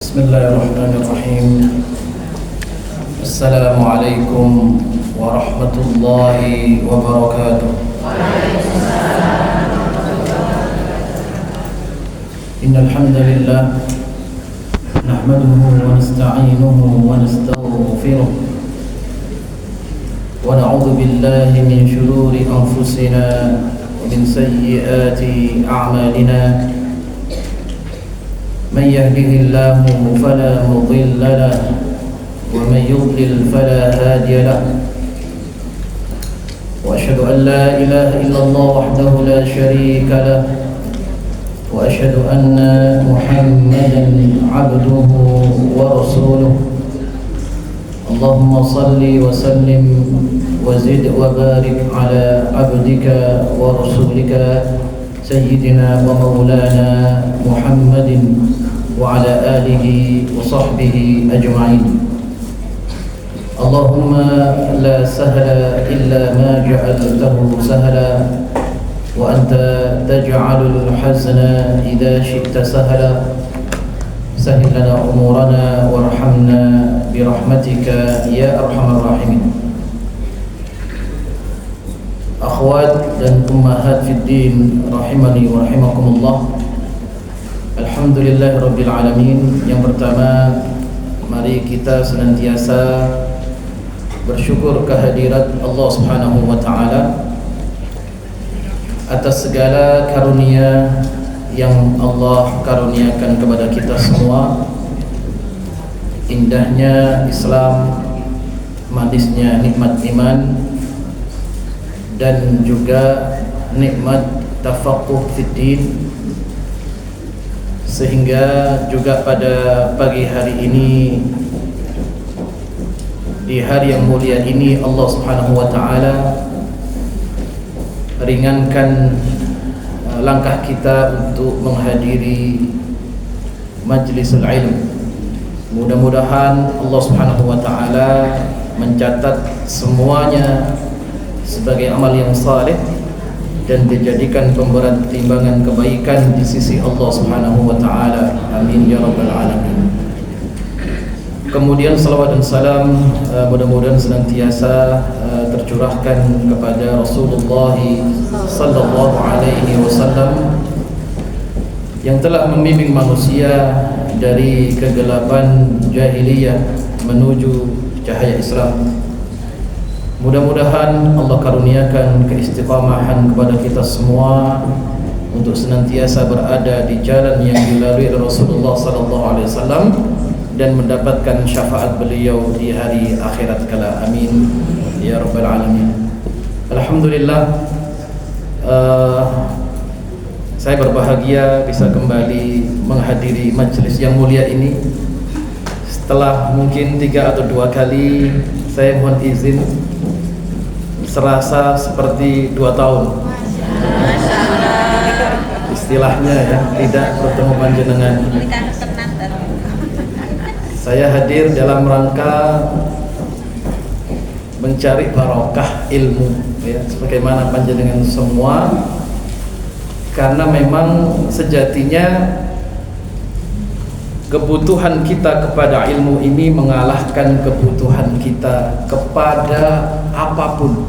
Bismillahirrahmanirrahim. Assalamualaikum warahmatullahi wabarakatuh. Innal hamdalillah nahmaduhu wa nasta'inuhu wa nastaghfiruh wa na'udzu billahi min shururi anfusina wa min sayyiati a'malina. من يهده الله فلا مضل له ومن يضلل فلا هادي له وأشهد أن لا إله إلا الله وحده لا شريك له وأشهد أن محمدا عبده ورسوله اللهم صل وسلم وزد وبارك على عبدك ورسولك سيدنا ومولانا محمد وعلى آله وصحبه أجمعين. اللهم لا سهل إلا ما جعلته سهلا وأنت تجعل الحزن إذا شئت سهلا. سهل لنا أمورنا وارحمنا برحمتك يا أرحم الراحمين. Akhwat dan ummahat fid din rahimani wa rahimakumullah. Alhamdulillahirabbil alamin. Yang pertama, mari kita senantiasa bersyukur kehadirat Allah Subhanahu wa taala atas segala karunia yang Allah karuniakan kepada kita semua. Indahnya Islam, manisnya nikmat iman, dan juga nikmat tafaqquh fid din, sehingga juga pada pagi hari ini, di hari yang mulia ini, Allah Subhanahu wa taala ringankan langkah kita untuk menghadiri majlisul ilm. Mudah-mudahan Allah Subhanahu wa taala mencatat semuanya sebagai amal yang saleh dan dijadikan pemberat timbangan kebaikan di sisi Allah Subhanahu wa taala. Amin ya rabbal alamin. Kemudian salawat dan salam mudah-mudahan senantiasa tercurahkan kepada Rasulullah sallallahu alaihi wasallam yang telah membimbing manusia dari kegelapan jahiliyah menuju cahaya Islam. Mudah-mudahan Allah karuniakan keistiqamahan kepada kita semua untuk senantiasa berada di jalan yang dilalui oleh Rasulullah sallallahu alaihi wasallam dan mendapatkan syafaat beliau di hari akhirat kala. Amin ya rabbal alamin. Alhamdulillah, saya berbahagia bisa kembali menghadiri majelis yang mulia ini setelah mungkin 3 atau 2 kali. Saya mohon izin, serasa seperti 2 tahun istilahnya ya, tidak bertemu panjenengan. Saya hadir dalam rangka mencari barokah ilmu ya, sebagaimana panjenengan semua, karena memang sejatinya kebutuhan kita kepada ilmu ini mengalahkan kebutuhan kita kepada apapun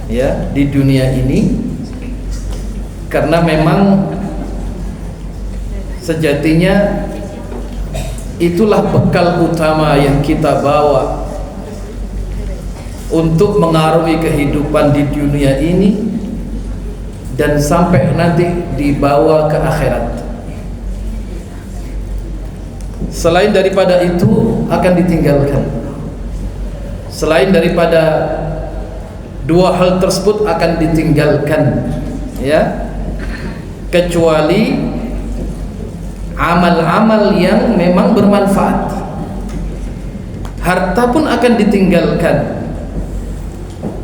ya di dunia ini, karena memang sejatinya itulah bekal utama yang kita bawa untuk mengarungi kehidupan di dunia ini dan sampai nanti dibawa ke akhirat. Selain daripada itu akan ditinggalkan. Selain daripada 2 hal tersebut akan ditinggalkan ya, kecuali amal-amal yang memang bermanfaat. Harta pun akan ditinggalkan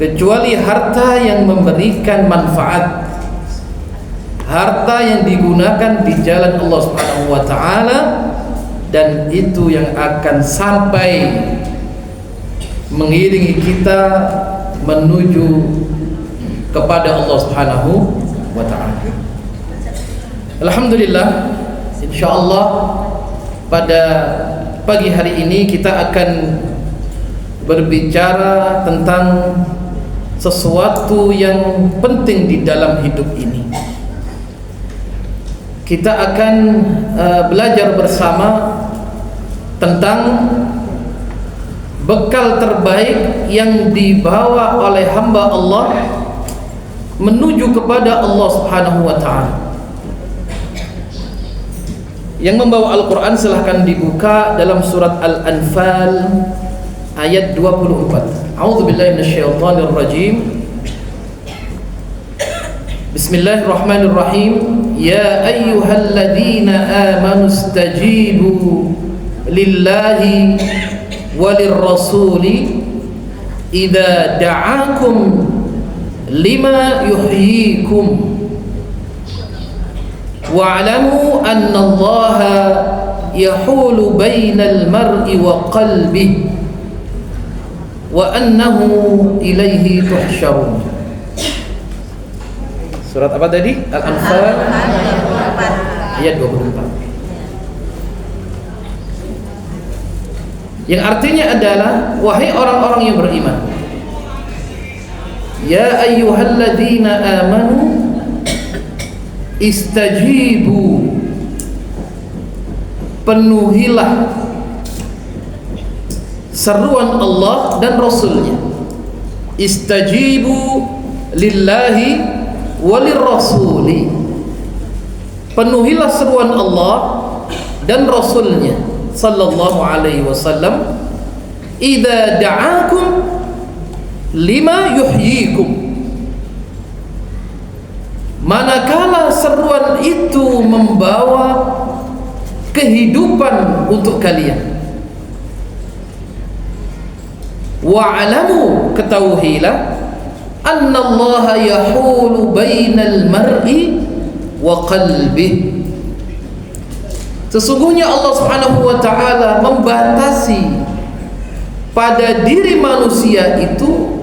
kecuali harta yang memberikan manfaat, harta yang digunakan di jalan Allah Subhanahu wa taala, dan itu yang akan sampai mengiringi kita menuju kepada Allah Subhanahu wa taala. Alhamdulillah, insyaallah pada pagi hari ini kita akan berbicara tentang sesuatu yang penting di dalam hidup ini. Kita akan belajar bersama tentang bekal terbaik yang dibawa oleh hamba Allah menuju kepada Allah Subhanahu wa taala. Yang membawa Al-Quran silahkan dibuka dalam surat Al-Anfal ayat 24. A'udzubillahi minasyaitonirrajim. Bismillahirrahmanirrahim. Ya ayyuhalladzina amanu istajibu lillahi walirrasuli idza da'akum lima yuhyikum wa'lamu anna Allaha yahulu bainal mar'i wa qalbihi wa annahu ilaihi tuhsyarun. Surat apa tadi? Al-Anfal ayat 24. Yang artinya adalah, wahai orang-orang yang beriman, ya ayyuhalladzina amanu istajibu, penuhilah seruan Allah dan Rasulnya. Istajibu lillahi walirrasuli, penuhilah seruan Allah dan Rasulnya sallallahu alaihi wasallam. Idza da'akum lima yuhyikum, manakala seruan itu membawa kehidupan untuk kalian. Wa'lamu, ketahuilah, annallaha yahulu bainal mar'i wa qalbih, sesungguhnya Allah Subhanahu wa taala membatasi pada diri manusia itu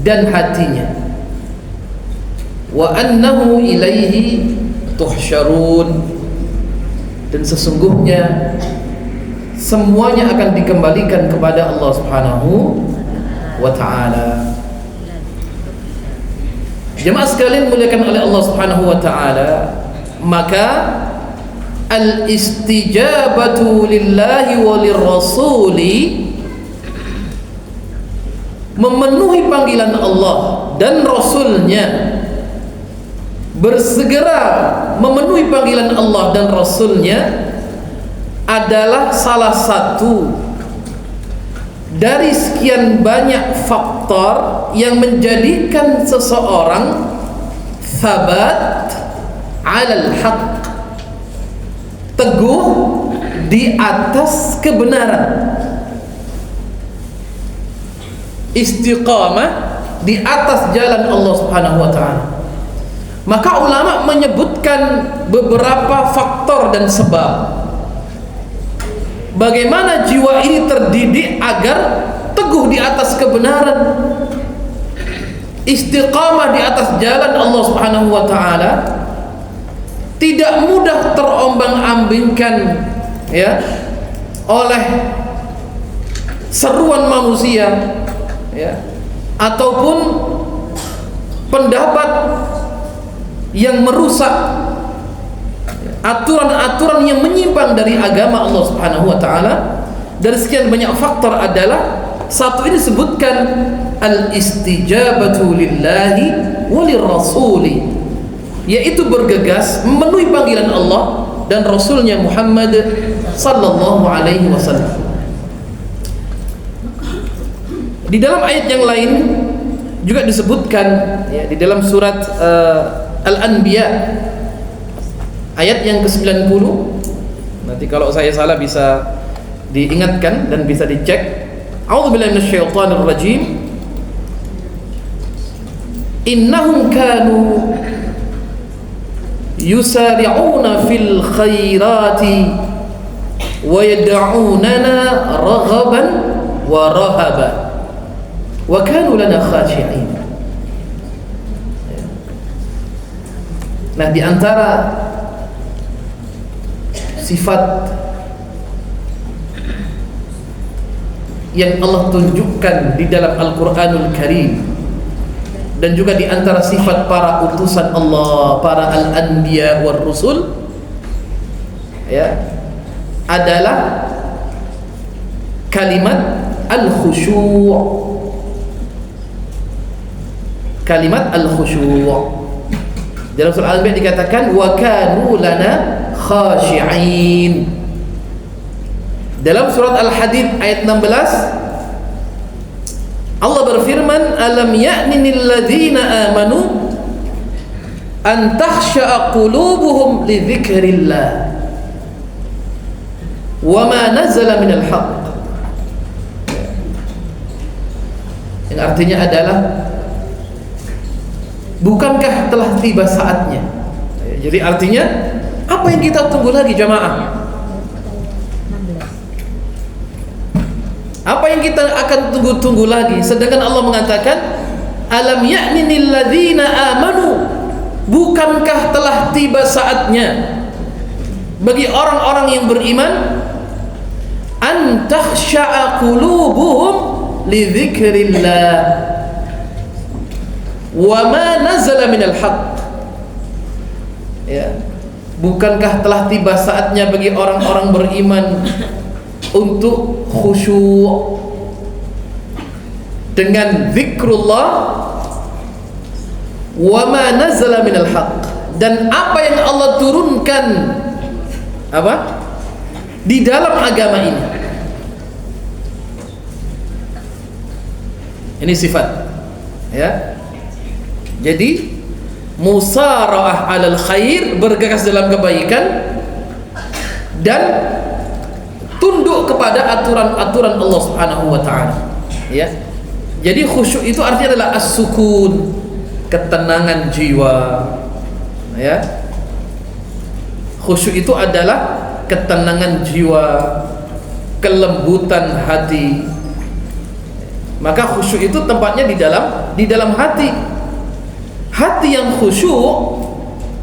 dan hatinya. Wa annahu ilaihi tuhsyarun, dan sesungguhnya semuanya akan dikembalikan kepada Allah Subhanahu wa taala. Jemaah sekalian muliakan oleh Allah Subhanahu wa taala, maka al-istijabatu lillahi walirrasuli, memenuhi panggilan Allah dan Rasulnya, bersegera memenuhi panggilan Allah dan Rasulnya adalah salah satu dari sekian banyak faktor yang menjadikan seseorang thabat alal haqq, teguh di atas kebenaran, istiqamah di atas jalan Allah Subhanahu wa taala. Maka ulama menyebutkan beberapa faktor dan sebab bagaimana jiwa ini terdidik agar teguh di atas kebenaran, istiqamah di atas jalan Allah Subhanahu wa taala, tidak mudah terombang-ambingkan ya oleh seruan manusia ya, ataupun pendapat yang merusak, aturan-aturan yang menyimpang dari agama Allah Subhanahu wa taala. Dari sekian banyak faktor adalah satu ini disebutkan al-istijabatu lillahi walirrasuli, yaitu bergegas memenuhi panggilan Allah dan Rasulnya Muhammad sallallahu alaihi wasallam. Di dalam ayat yang lain juga disebutkan ya, di dalam surat Al-Anbiya ayat yang ke-90. Nanti kalau saya salah bisa diingatkan dan bisa dicek. A'udzubillahi minasyaitonirrajim. Innahum kanu yusari'una fil khairati wa yad'unana raghaban wa rahaba wa kanu lana khashi'in. Nah, di antara sifat yang Allah tunjukkan di dalam Al-Quranul Karim, dan juga di antara sifat para utusan Allah, para al-anbiya wal rusul, ya, adalah kalimat al-khusyu'. Kalimat al-khusyu'. Dalam surah Al-Anbiya dikatakan wa kanu lana khashi'in. Dalam surat Al-Hadid ayat 16 Allah berfirman, alam ya'ninil ladzina amanu an takhsha'a qulubuhum li dzikrillah wa ma nazala minal haqq. Yang artinya adalah, bukankah telah tiba saatnya? Jadi artinya, apa yang kita tunggu lagi jamaah? Apa yang kita akan tunggu-tunggu lagi? Sedangkan Allah mengatakan, alam ya'ninil ladzina amanu, bukankah telah tiba saatnya bagi orang-orang yang beriman an takhsha'a qulubuhum li dzikrillah wa ma nazala minal haqq. Ya, bukankah telah tiba saatnya bagi orang-orang beriman untuk khusyuk dengan zikrullah wa ma nazala minal haqq, dan apa yang Allah turunkan apa di dalam agama ini. Ini sifat, ya. Jadi musara'ah 'alal khair, bergegas dalam kebaikan, dan tunduk kepada aturan-aturan Allah Subhanahu wa taala, ya. Jadi khusyuk itu artinya adalah as-sukun, ketenangan jiwa, ya. Khusyuk itu adalah ketenangan jiwa, kelembutan hati. Maka khusyuk itu tempatnya di dalam hati. Hati yang khusyuk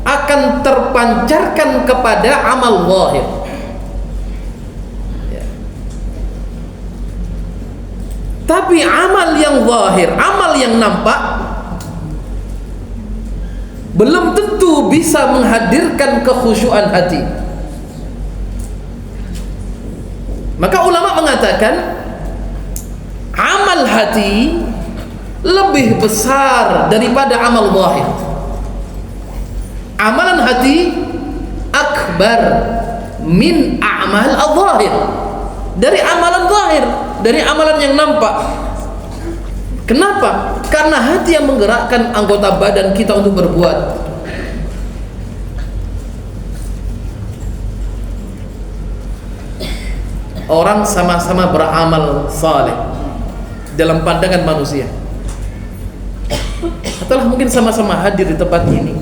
akan terpancarkan kepada amal zahir. Tapi amal yang zahir, amal yang nampak, belum tentu bisa menghadirkan kekhusyuan hati. Maka ulama mengatakan amal hati lebih besar daripada amal zahir. Amalan hati akbar min a'mal al-zahir, dari amalan zahir, dari amalan yang nampak. Kenapa? Karena hati yang menggerakkan anggota badan kita untuk berbuat. Orang sama-sama beramal saleh dalam pandangan manusia, atau mungkin sama-sama hadir di tempat ini,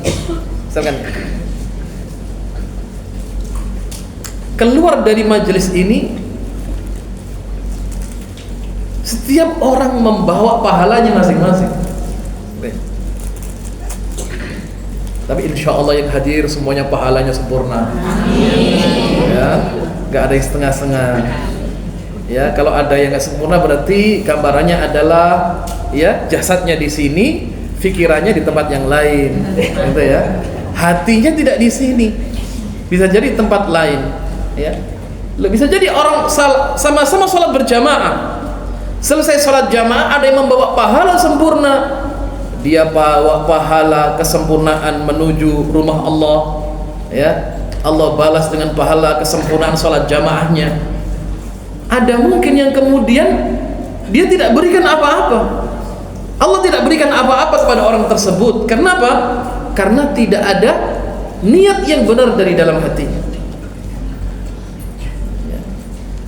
misalkan keluar dari majelis ini, setiap orang membawa pahalanya masing-masing. Tapi insya Allah yang hadir semuanya pahalanya sempurna. Ya, nggak ada yang setengah-setengah. Ya, kalau ada yang nggak sempurna berarti gambarannya adalah ya jasadnya di sini, pikirannya di tempat yang lain, gitu ya. Hatinya tidak di sini, bisa jadi tempat lain. Ya, bisa jadi orang sama-sama sholat berjamaah. Selesai sholat jamaah ada yang membawa pahala sempurna, dia bawa pahala kesempurnaan menuju rumah Allah, ya. Allah balas dengan pahala kesempurnaan sholat jamaahnya. Ada mungkin yang kemudian dia tidak berikan apa-apa, Allah tidak berikan apa-apa kepada orang tersebut. Kenapa? Karena tidak ada niat yang benar dari dalam hatinya.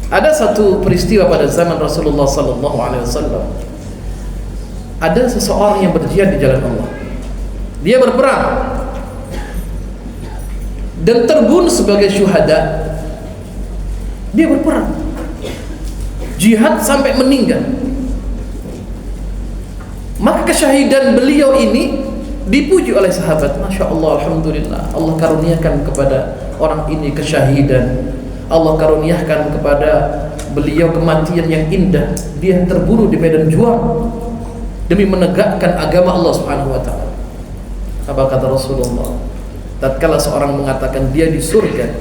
Ada satu peristiwa pada zaman Rasulullah SAW. Ada seseorang yang berjihad di jalan Allah. Dia berperang dan terbunuh sebagai syuhada. Dia berperang, jihad sampai meninggal. Maka kesyahidan beliau ini dipuji oleh sahabat. Masya Allah, alhamdulillah, Allah karuniakan kepada orang ini kesyahidan. Allah karuniakan kepada beliau kematian yang indah, dia terbunuh di medan juang demi menegakkan agama Allah Subhanahu wa taala. Apa kata Rasulullah? Tatkala seorang mengatakan dia di surga,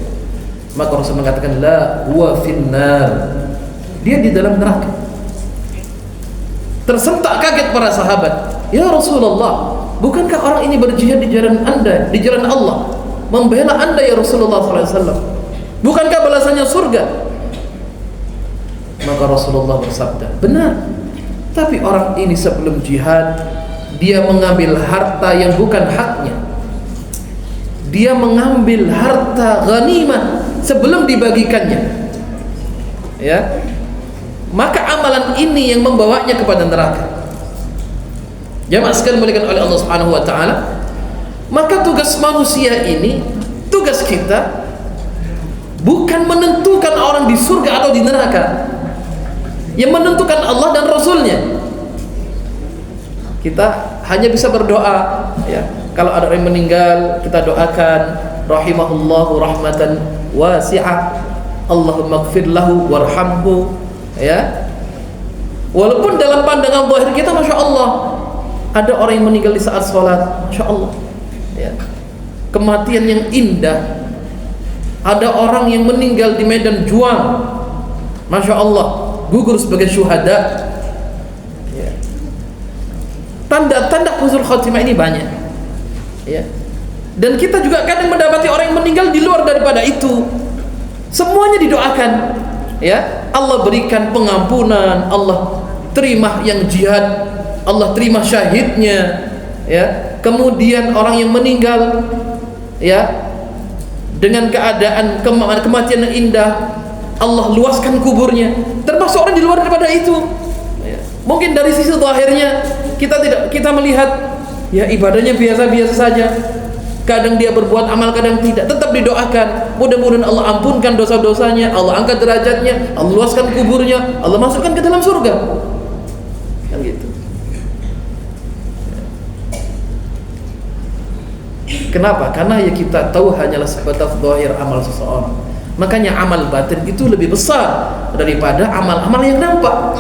maka Rasul mengatakan la huwa finnar, dia di dalam neraka. Tersentak kaget para sahabat, ya Rasulullah, bukankah orang ini berjihad di jalan Anda, di jalan Allah, membela Anda ya Rasulullah SAW? Bukankah balasannya surga? Maka Rasulullah bersabda, benar, tapi orang ini sebelum jihad dia mengambil harta yang bukan haknya. Dia mengambil harta ghanimah sebelum dibagikannya, ya. Maka amalan ini yang membawanya kepada neraka. Jamaah sekalian dimuliakan oleh Allah Subhanahu wa taala. Maka tugas manusia ini, tugas kita bukan menentukan orang di surga atau di neraka. Yang menentukan Allah dan Rasulnya. Kita hanya bisa berdoa, ya. Kalau ada orang yang meninggal, kita doakan rahimahullahu rahmatan wasi'ah, Allahumma ighfir lahu warhamhu, ya. Walaupun dalam pandangan zahir kita Masya Allah, ada orang yang meninggal di saat sholat, Masya Allah, ya. Kematian yang indah. Ada orang yang meninggal di medan juang, Masya Allah, gugur sebagai syuhada, ya. Tanda-tanda husnul khotimah ini banyak, ya. Dan kita juga kadang mendapati orang yang meninggal di luar daripada itu. Semuanya didoakan, ya. Allah berikan pengampunan, Allah terima yang jihad, Allah terima syahidnya, ya. Kemudian orang yang meninggal, ya, dengan keadaan kematian yang indah, Allah luaskan kuburnya. Termasuk orang di luar daripada itu, ya. Mungkin dari sisi zahirnya kita melihat, ya, ibadahnya biasa-biasa saja, kadang dia berbuat amal, kadang tidak, tetap didoakan, mudah-mudahan Allah ampunkan dosa-dosanya, Allah angkat derajatnya, Allah luaskan kuburnya, Allah masukkan ke dalam surga, kan gitu. Kenapa? Karena ya kita tahu hanyalah sebatas zahir amal seseorang. Makanya amal batin itu lebih besar daripada amal-amal yang nampak.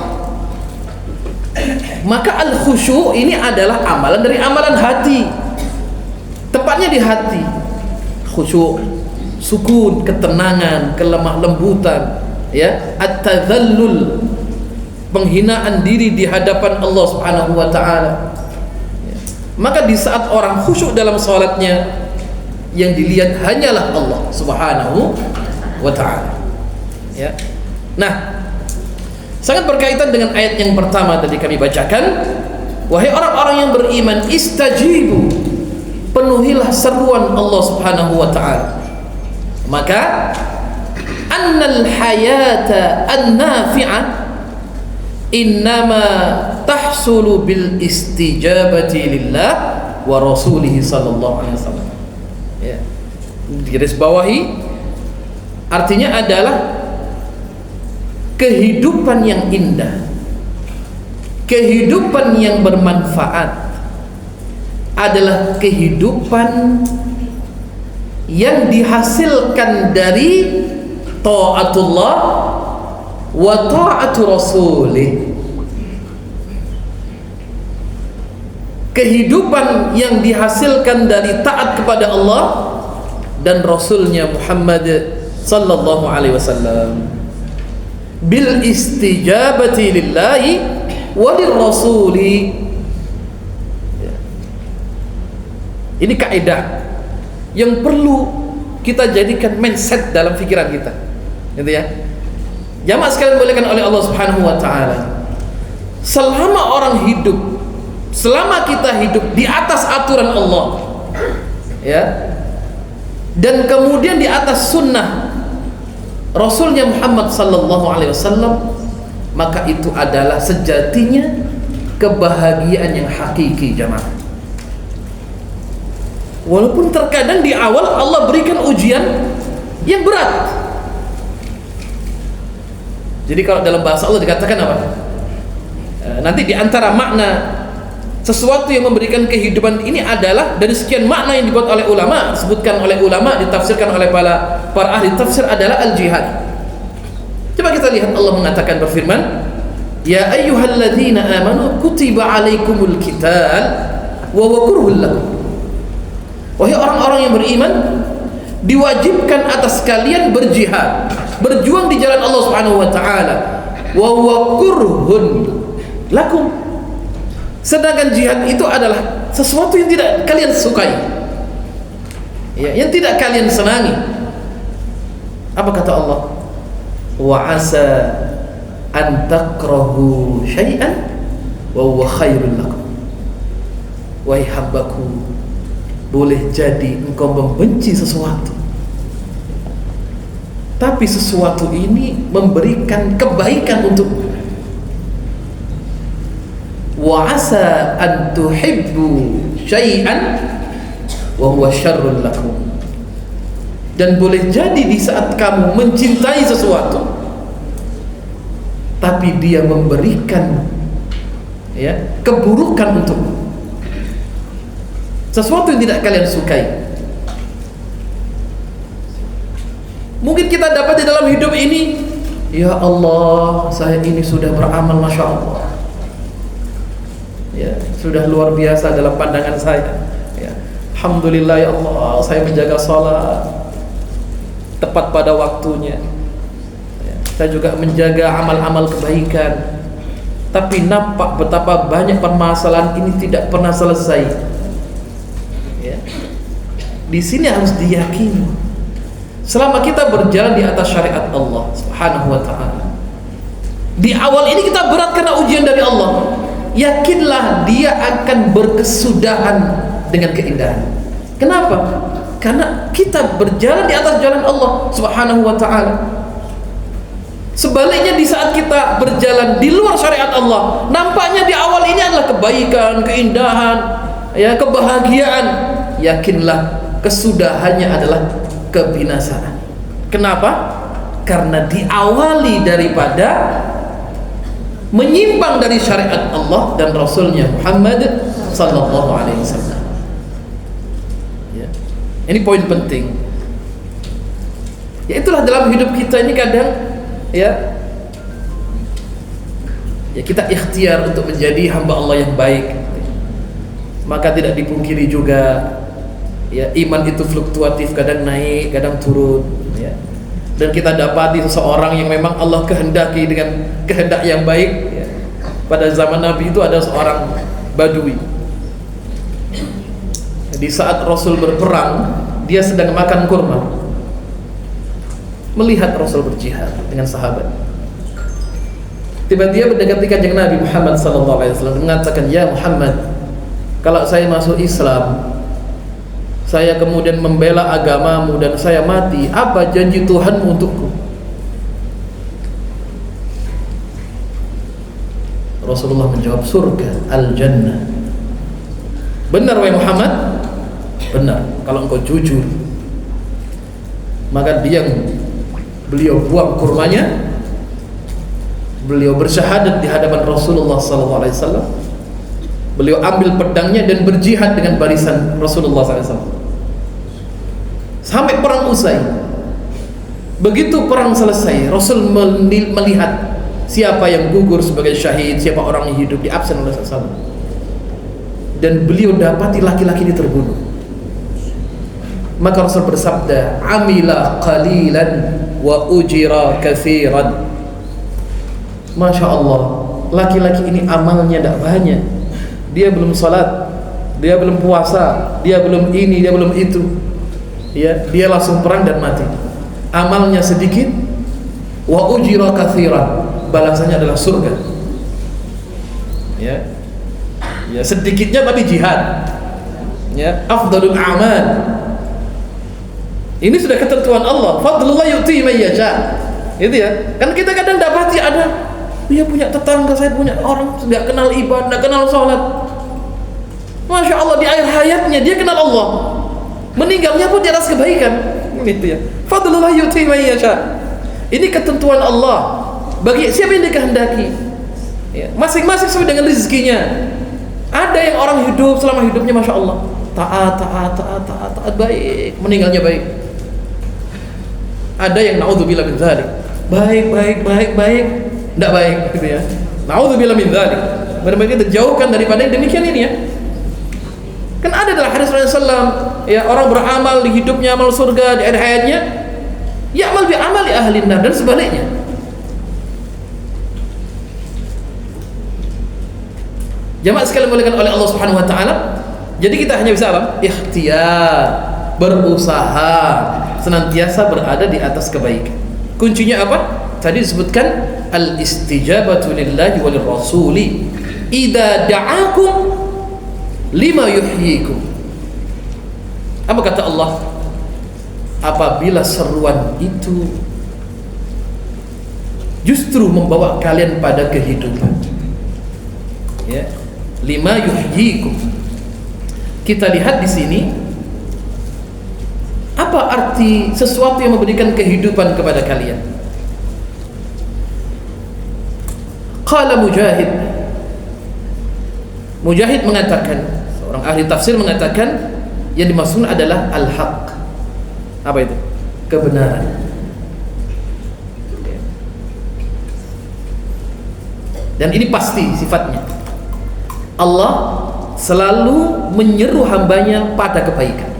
Maka al-khusyu' ini adalah amalan dari amalan hati. Tempatnya di hati. Khusyuk, sukun, ketenangan, kelemah lembutan, ya, at-tadhallul, penghinaan diri di hadapan Allah Subhanahu wa taala. Maka di saat orang khusyuk dalam salatnya, yang dilihat hanyalah Allah Subhanahu wa ta'ala, ya. Nah, sangat berkaitan dengan ayat yang pertama tadi kami bacakan, wahai orang-orang yang beriman, istajibu, penuhilah seruan Allah Subhanahu wa ta'ala. Maka annal hayata an-nafi'ah innama tahsulu bil istijabati lillah wa rasulihi sallallahu alaihi wasallam, ya. Garis bawahi, artinya adalah kehidupan yang indah, kehidupan yang bermanfaat adalah kehidupan yang dihasilkan dari taatullah wa ta'atu rasulih. Kehidupan yang dihasilkan dari taat kepada Allah dan Rasulnya Muhammad sallallahu alaihi wasallam, bil istijabati lillahi wa lirrasuli. Ini kaidah yang perlu kita jadikan mindset dalam pikiran kita, gitu ya. Jamaah sekalian dimuliakan oleh Allah Subhanahu wa taala. Selama orang hidup, selama kita hidup di atas aturan Allah, ya, dan kemudian di atas sunnah Rasulnya Muhammad sallallahu alaihi wasallam, maka itu adalah sejatinya kebahagiaan yang hakiki, jamaah. Walaupun terkadang di awal Allah berikan ujian yang berat. Jadi kalau dalam bahasa Allah dikatakan apa? Nanti di antara makna sesuatu yang memberikan kehidupan ini adalah dari sekian makna yang dibuat oleh ulama, disebutkan oleh ulama, ditafsirkan oleh para ahli tafsir adalah al-jihad. Coba kita lihat Allah mengatakan berfirman, ya ayyuhalladzina amanu kutiba alaikumul qital wa huwa kurhul lakum. Wahai orang-orang yang beriman, diwajibkan atas kalian berjihad, berjuang di jalan Allah Subhanahu wa taala, wa huwa kurhun lakum. Sedangkan jihad itu adalah sesuatu yang tidak kalian sukai, ya, yang tidak kalian senangi. Apa kata Allah? Wa asa an takrahu syai'an wa huwa khairul lakum. Wahai hambaku, boleh jadi engkau membenci sesuatu, tapi sesuatu ini memberikan kebaikan untukmu. Wa asa an tuhibbu syai'an wa huwa syarrul lakum. Dan boleh jadi di saat kamu mencintai sesuatu, tapi dia memberikan, ya, keburukan untukmu, sesuatu yang tidak kalian sukai. Mungkin kita dapat di dalam hidup ini, ya Allah, saya ini sudah beramal Masya Allah, ya, sudah luar biasa dalam pandangan saya, ya, Alhamdulillah ya Allah, saya menjaga salat tepat pada waktunya, ya, saya juga menjaga amal-amal kebaikan. Tapi nampak betapa banyak permasalahan ini tidak pernah selesai, ya. Di sini harus diyakini, selama kita berjalan di atas syariat Allah Subhanahu wa ta'ala, di awal ini kita berat karena ujian dari Allah, yakinlah dia akan berkesudahan dengan keindahan. Kenapa? Karena kita berjalan di atas jalan Allah Subhanahu wa ta'ala. Sebaliknya, di saat kita berjalan di luar syariat Allah, nampaknya di awal ini adalah kebaikan, keindahan, ya, kebahagiaan. Yakinlah kesudahannya adalah kebinasaan. Kenapa? Karena diawali daripada menyimpang dari syariat Allah dan Rasulnya Muhammad sallallahu alaihi wasallam. Ini poin penting. Ya, itulah dalam hidup kita ini kadang, ya kita ikhtiar untuk menjadi hamba Allah yang baik. Maka tidak dipungkiri juga, ya, iman itu fluktuatif, kadang naik, kadang turun, ya. Dan kita dapati seseorang yang memang Allah kehendaki dengan kehendak yang baik, ya. Pada zaman Nabi itu ada seorang Badui. Di saat Rasul berperang, dia sedang makan kurma, melihat Rasul berjihad dengan sahabat. Tiba-tiba mendekati kanjeng Nabi Muhammad SAW, mengatakan, ya Muhammad, kalau saya masuk Islam, saya kemudian membela agamamu dan saya mati, apa janji Tuhanmu untukku? Rasulullah menjawab, surga, al-jannah. Benar wahai Muhammad? Benar, kalau engkau jujur. Maka beliau buang kurmanya, beliau bersyahadat di hadapan Rasulullah SAW. Beliau ambil pedangnya dan berjihad dengan barisan Rasulullah SAW sampai perang usai. Begitu perang selesai, Rasul melihat siapa yang gugur sebagai syahid, siapa orang yang hidup, diabsen oleh Rasulullah. Dan beliau dapati laki-laki ini terbunuh. Maka Rasul bersabda, amila qalilan wa ujira katsiran. Masya Allah, laki-laki ini amalnya tidak banyak. Dia belum salat, dia belum puasa, dia belum ini, dia belum itu, ya, dia langsung perang dan mati. Amalnya sedikit, wa ujira katsiran, balasannya adalah surga. Ya, ya, sedikitnya tapi jihad, ya, afdalul a'mal. Ini sudah ketentuan Allah, fadlullah yu'ti man yasha. Itu ya. Kan kita kadang dapati ada, dia punya tetangga, saya punya orang enggak kenal ibadah, enggak kenal salat. Masya Allah, di akhir hayatnya dia kenal Allah, meninggalnya pun di atas kebaikan. Gitu ya. Fadlullah yu'ti man yasha. Ini ketentuan Allah bagi siapa yang dikehendaki. Ya, masing-masing sesuai dengan rezekinya. Ada yang orang hidup selama hidupnya Masya Allah taat baik, meninggalnya baik. Ada yang naudzubillah min dzalik, baik, tidak baik gitu ya. Na'udzubillah min dzalik. Benar-benar kita jauhkan daripada yang demikian ini ya. Kan ada dalam hadis Rasulullah SAW, ya, orang beramal di hidupnya amal surga, di akhir hayatnya ya'mal bi amali ahli nar, dan sebaliknya. Jamaah sekalian dimuliakan oleh Allah Subhanahu wa taala. Jadi kita hanya bisa apa? Ikhtiar, berusaha senantiasa berada di atas kebaikan. Kuncinya apa? Tadi disebutkan al-istijabatu lillahi walir rasuli idza da'akum lima yuhyikum. Apa kata Allah? Apabila seruan itu justru membawa kalian pada kehidupan, ya, lima yuhyikum. Kita lihat di sini apa arti sesuatu yang memberikan kehidupan kepada kalian. Qala Mujahid mengatakan, seorang ahli tafsir mengatakan, yang dimaksud adalah al-haq. Apa itu? Kebenaran. Dan ini pasti sifatnya. Allah selalu menyeru hambanya pada kebaikan.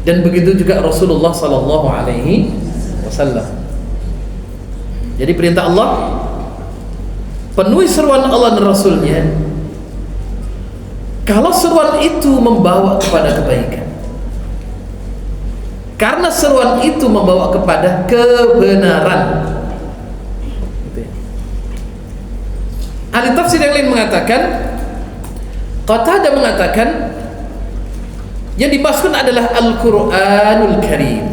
Dan begitu juga Rasulullah sallallahu alaihi wasallam. Jadi perintah Allah, penuhi seruan Allah dan Rasulnya. Kalau seruan itu membawa kepada kebaikan, karena seruan itu membawa kepada kebenaran. Ahli tafsir yang lain mengatakan, Qatadah mengatakan, yang dimaksud adalah Al-Quranul Karim,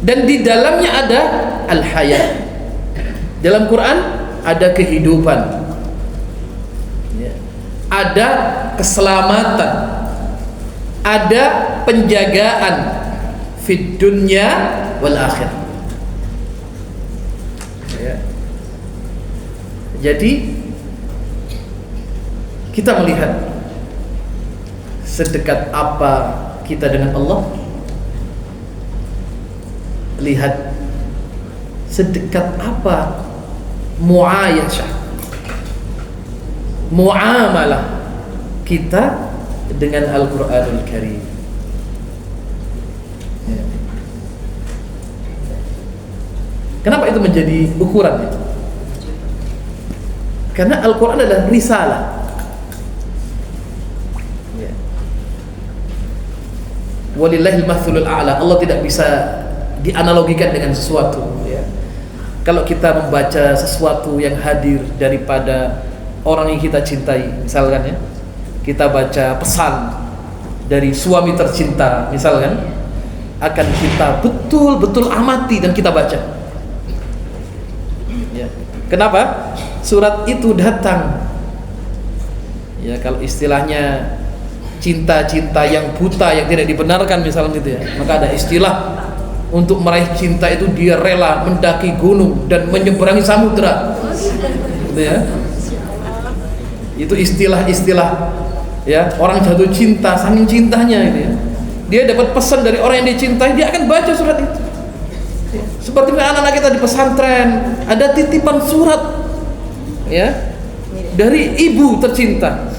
dan di dalamnya ada al-hayat. Dalam Quran ada kehidupan, ada keselamatan, ada penjagaan fid dunya wal akhirah. Jadi kita melihat sedekat apa kita dengan Allah, lihat sedekat apa muayashah, muamalah kita dengan Al-Quranul Karim. Kenapa itu menjadi ukuran itu? Karena Al-Quran adalah risalah. Walillahil mathalul a'la. Allah tidak bisa dianalogikan dengan sesuatu, ya. Kalau kita membaca sesuatu yang hadir daripada orang yang kita cintai, misalkan ya, kita baca pesan dari suami tercinta misalkan, akan kita betul-betul amati dan kita baca, ya. Kenapa? Surat itu datang, ya, kalau istilahnya cinta-cinta yang buta, yang tidak dibenarkan misalnya gitu ya, maka ada istilah untuk meraih cinta itu dia rela mendaki gunung dan menyeberangi samudra, gitu ya. Itu istilah-istilah, ya, orang jatuh cinta saking cintanya gitu ya. Dia dapat pesan dari orang yang dia cintai, dia akan baca surat itu. Seperti anak-anak kita di pesantren ada titipan surat, ya, dari ibu tercinta,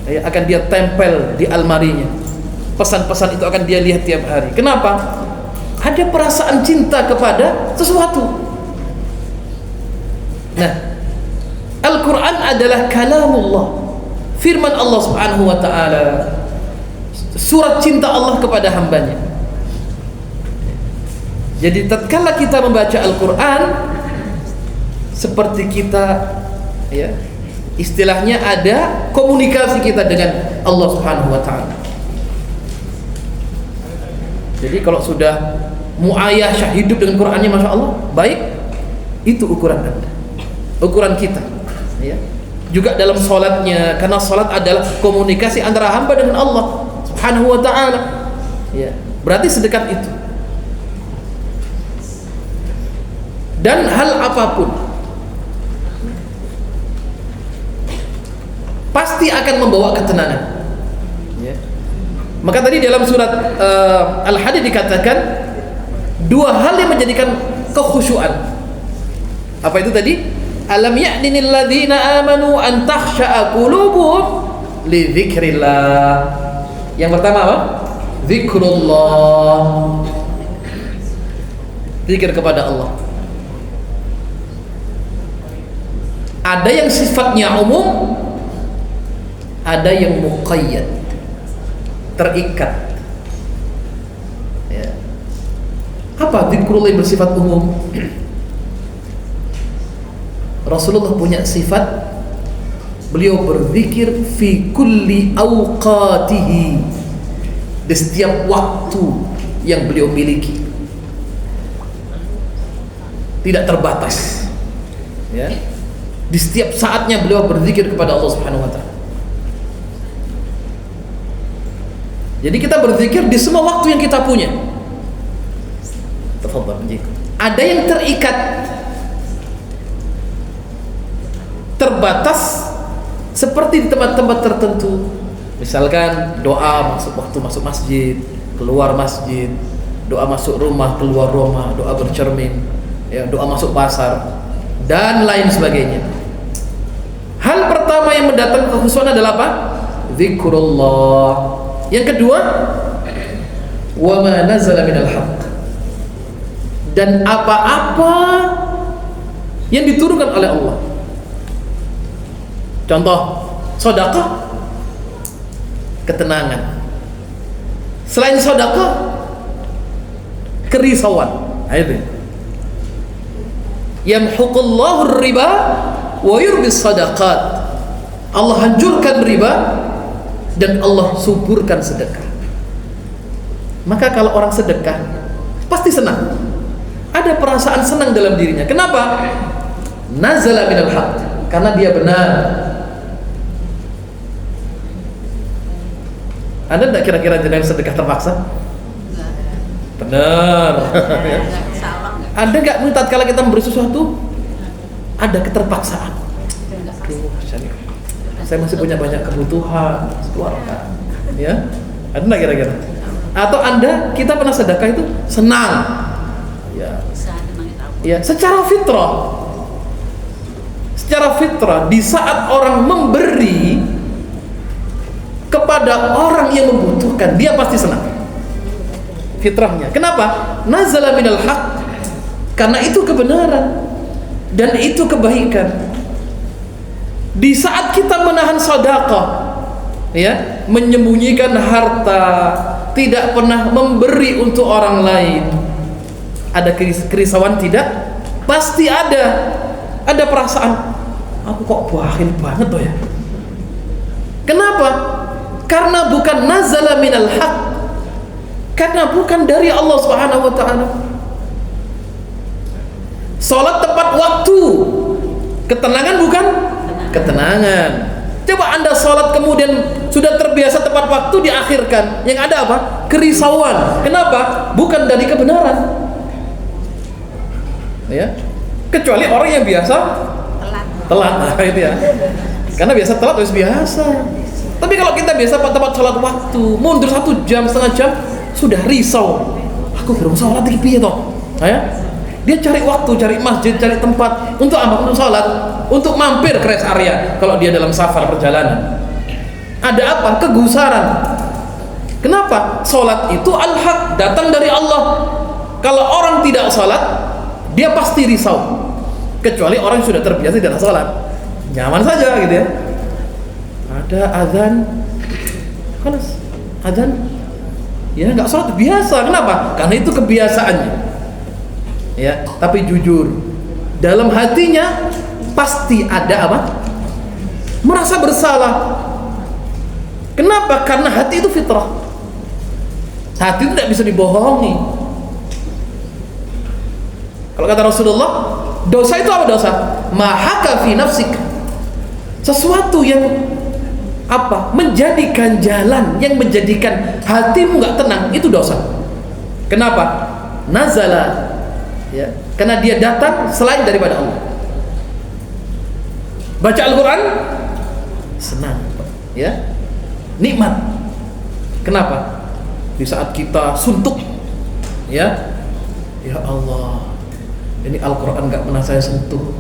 ya, akan dia tempel di almarinya. Pesan-pesan itu akan dia lihat tiap hari. Kenapa? Ada perasaan cinta kepada sesuatu. Nah, Al-Quran adalah kalamullah, firman Allah Subhanahu wa ta'ala, surat cinta Allah kepada hambanya. Jadi tatkala kita membaca Al-Quran, seperti kita, ya, istilahnya ada komunikasi kita dengan Allah Subhanahu wa ta'ala. Jadi kalau sudah muayashah hidup dengan Qurannya, Masya Allah, baik, itu ukuran Anda, ukuran kita, ya. Juga dalam sholatnya, karena sholat adalah komunikasi antara hamba dengan Allah Subhanahu wa ta'ala, ya. Berarti sedekat itu. Dan hal apapun pasti akan membawa ketenangan, ya. Maka tadi dalam surat Al-Hadid dikatakan dua hal yang menjadikan kekhusyuan. Apa itu tadi? Alam ya'ninil ladzina amanu an takhsha'a qulubuhum li dzikrillah. Yang pertama apa? Zikrullah. Zikir kepada Allah. Ada yang sifatnya umum, ada yang muqayyad, terikat. Ya. Apa zikrullah yang bersifat umum? Rasulullah punya sifat, beliau berzikir fi kulli awqatihi, di setiap waktu yang beliau miliki, tidak terbatas. Ya. Di setiap saatnya beliau berzikir kepada Allah Subhanahu wa taala. Jadi kita berzikir di semua waktu yang kita punya. Tafadhal. Ada yang terikat, terbatas, seperti di tempat-tempat tertentu. Misalkan doa waktu masuk masjid, keluar masjid, doa masuk rumah, keluar rumah, doa bercermin, ya, doa masuk pasar, dan lain sebagainya. Hal pertama yang mendatangkan kekhusyuan adalah apa? Zikrullah. Yang kedua, wa ma nazala minal haqq, dan apa-apa yang diturunkan oleh Allah. Contoh, sedekah, ketenangan. Selain sedekah, kerisauan. Itu. Yamhuqullahu riba wa yurbis sadaqat. Allah hancurkan riba dan Allah suburkan sedekah. Maka kalau orang sedekah pasti senang, ada perasaan senang dalam dirinya. Kenapa? Nazala minal haqq, karena dia benar. Ada enggak kira-kira jenengan sedekah terpaksa? Benar. Ada enggak tatkala kita memberi sesuatu ada keterpaksaan? Saya masih punya banyak kebutuhan keluarga, ya. Ada enggak kira-kira? Atau kita pernah sedekah itu senang, ya, ya, secara fitrah di saat orang memberi kepada orang yang membutuhkan, dia pasti senang, fitrahnya. Kenapa? Nazala minal haqq, karena itu kebenaran dan itu kebaikan. Di saat kita menahan sedekah, ya, menyembunyikan harta, tidak pernah memberi untuk orang lain, ada kerisauan tidak? Pasti ada perasaan, aku kok bakhil banget tuh ya. Kenapa? Karena bukan nazala minal haqq, karena bukan dari Allah Subhanahu wa taala. Salat tepat waktu, ketenangan bukan? Ketenangan. Coba Anda salat kemudian sudah terbiasa tepat waktu diakhirkan, yang ada apa? Kerisauan. Kenapa? Bukan dari kebenaran. Ya. Kecuali orang yang biasa telat. Nah, itu ya. Karena biasa telat harus biasa. Tapi kalau kita biasa tepat salat waktu, mundur 1 jam, setengah jam, sudah risau. Aku belum salat iki piye toh? Ya. Dia cari waktu, cari masjid, cari tempat untuk apa? Untuk salat, untuk mampir ke rest area kalau dia dalam safar perjalanan. Ada apa? Kegusaran. Kenapa? Salat itu al-haq, datang dari Allah. Kalau orang tidak salat, dia pasti risau. Kecuali orang yang sudah terbiasa tidak salat, nyaman saja gitu ya. Ada azan, halas, azan, ya nggak salat biasa. Kenapa? Karena itu kebiasaannya. Ya, tapi jujur, dalam hatinya pasti ada apa? Merasa bersalah. Kenapa? Karena hati itu fitrah. Hati itu tidak bisa dibohongi. Kalau kata Rasulullah, dosa itu apa dosa? Mahaka fi nafsik. Sesuatu yang apa? Menjadikan jalan, yang menjadikan hatimu nggak tenang, itu dosa. Kenapa? Nazala, ya, karena dia datang selain daripada Allah. Baca Al-Quran senang, ya, nikmat. Kenapa? Di saat kita suntuk, ya Allah, ini Al-Quran gak pernah saya sentuh,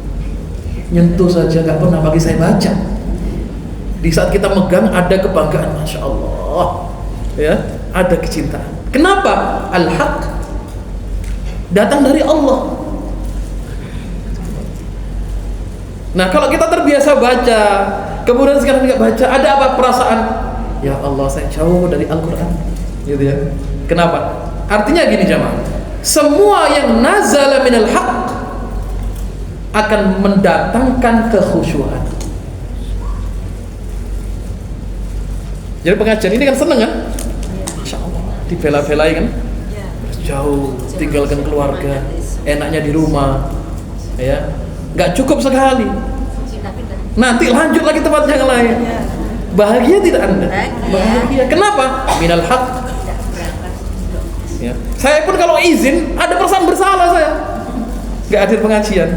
nyentuh saja gak pernah bagi saya baca. Di saat kita megang ada kebanggaan, Masya Allah, ya, ada kecintaan. Kenapa? Al-Haq datang dari Allah. Nah, kalau kita terbiasa baca, kemudian sekarang tidak baca, ada apa perasaan? Ya Allah, saya jauh dari Al-Quran, gitu ya. Kenapa? Artinya gini jamaah, semua yang nazala minal haq akan mendatangkan kekhusyuan. Jadi pengajian ini kan seneng kan? Insya Allah, dibela-belai kan? Jauh, tinggalkan keluarga, enaknya di rumah, ya, nggak cukup sekali. Nanti lanjut lagi tempat yang lain. Bahagia tidak Anda? Bahagia. Kenapa? Minal haq. Ya. Saya pun kalau izin ada perasaan bersalah saya, nggak hadir pengajian,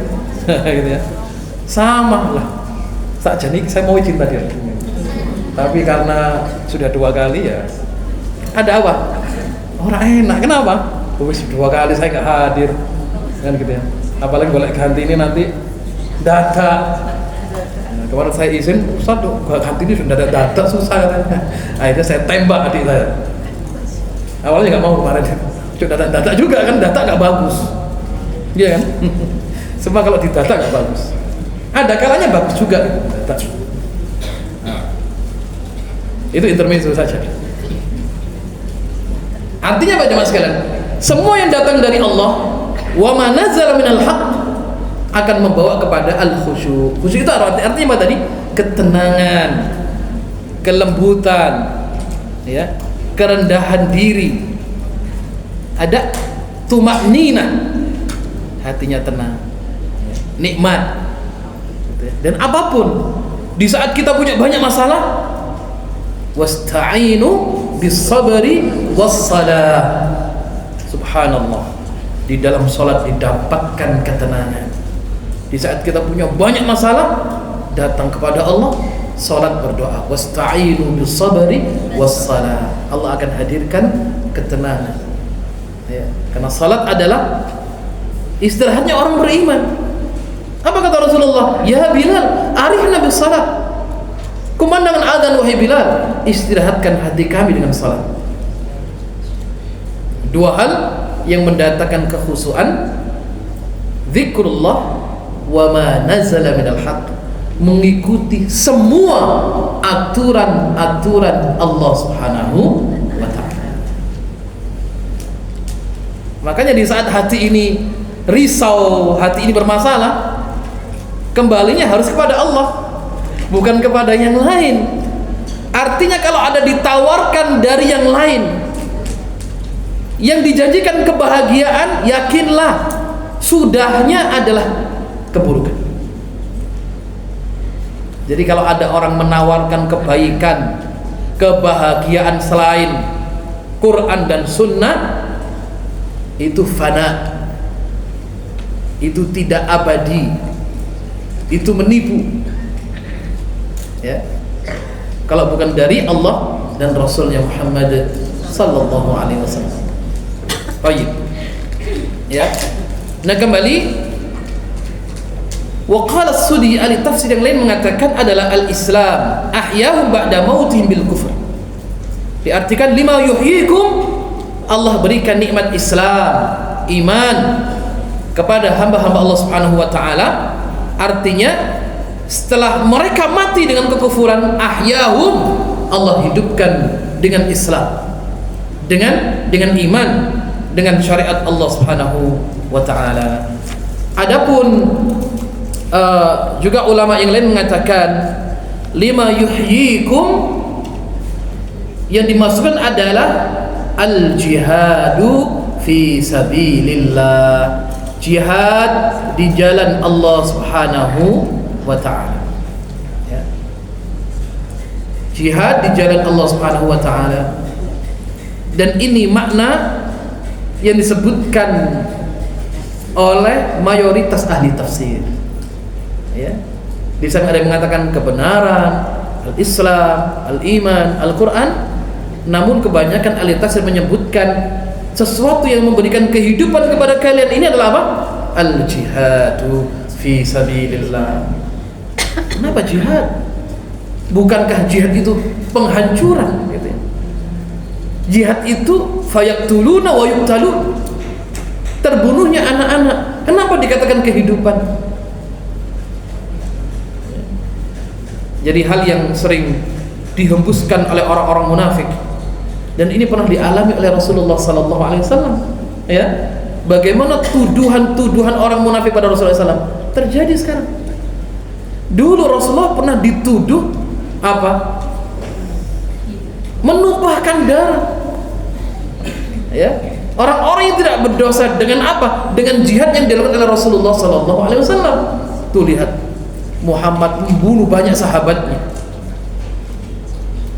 gitu ya. Sama lah. Saat jadi saya mau izin tadi, tapi karena sudah 2 kali ya, ada apa? Orang enak. Kenapa? Wis 2 kali saya nggak hadir, kan gitu ya. Apalagi boleh ganti ini nanti data. Nah, kemarin saya izin, Ustaz, ganti ini sudah ada data, susah katanya. Akhirnya saya tembak adik saya. Awalnya nggak mau kemarin, cuma data juga kan, data nggak bagus, iya kan? Semua kalau di data nggak bagus. Ada kalanya bagus juga data. Nah, itu intermezzo saja. Artinya apa jemaah sekalian? Semua yang datang dari Allah, wa ma nazala minal haq, akan membawa kepada al-khusyu'. Khusyu' itu artinya apa tadi? Ketenangan, kelembutan, ya, kerendahan diri, ada tumaknina, hatinya tenang, nikmat, dan apapun. Di saat kita punya banyak masalah, wasta'inu bis-sabri was-salah. Subhanallah, di dalam salat didapatkan ketenangan. Di saat kita punya banyak masalah, datang kepada Allah, salat, berdoa, wasta'inu bis-sabri was-salah. Allah akan hadirkan ketenangan, ya. Karena salat adalah istirahatnya orang beriman. Apa kata Rasulullah? Ya Bilal, arihna bis-salat. Kumandangkan adzan wahai Bilal, istirahatkan hati kami dengan salat. 2 hal yang mendatangkan kekhusyuan: zikrullah wa ma nazala minal haq, mengikuti semua aturan-aturan Allah Subhanahu wa ta'ala. Makanya di saat hati ini risau, hati ini bermasalah, kembalinya harus kepada Allah, bukan kepada yang lain. Artinya kalau ada ditawarkan dari yang lain, yang dijanjikan kebahagiaan, yakinlah sudahnya adalah keburukan. Jadi kalau ada orang menawarkan kebaikan, kebahagiaan selain Quran dan Sunnah, itu fana, itu tidak abadi, itu menipu, ya. Kalau bukan dari Allah dan Rasulnya Muhammad sallallahu alaihi wasallam. Baik, ya. Nah, kembali, waqala as-Sudi, ahli tafsir yang lain mengatakan adalah al-Islam ahyahum ba'da mautihim bil kufr. Diartikan lima yuhyikum, Allah berikan nikmat Islam, iman kepada hamba-hamba Allah Subhanahu wa taala. Artinya setelah mereka mati dengan kekufuran, ahyahum, Allah hidupkan dengan Islam, dengan iman, dengan syariat Allah Subhanahu wa taala. Adapun juga ulama yang lain mengatakan lima yuhyikum, yang dimaksudkan adalah al-jihadu fi sabilillah, jihad di jalan Allah Subhanahu wa ta'ala, ya. Jihad di jalan Allah Subhanahu wa ta'ala. Dan ini makna yang disebutkan oleh mayoritas ahli tafsir, ya. Di sana ada yang mengatakan kebenaran, al-Islam, al-iman, Al-Quran. Namun kebanyakan ahli tafsir menyebutkan sesuatu yang memberikan kehidupan kepada kalian ini adalah apa? Al-jihadu fi sabilillah. Kenapa jihad? Bukankah jihad itu penghancuran gitu ya? Jihad itu fayaktuluna wa yuqtalun. Terbunuhnya anak-anak. Kenapa dikatakan kehidupan? Jadi hal yang sering dihembuskan oleh orang-orang munafik, dan ini pernah dialami oleh Rasulullah sallallahu alaihi wasallam, ya. Bagaimana tuduhan-tuduhan orang munafik pada Rasulullah SAW terjadi sekarang. Dulu Rasulullah pernah dituduh apa? Menumpahkan darah. Ya. Orang-orang yang tidak berdosa dengan apa? Dengan jihad yang dilakukan oleh Rasulullah sallallahu alaihi wasallam. Tuh lihat, Muhammad membunuh banyak sahabatnya.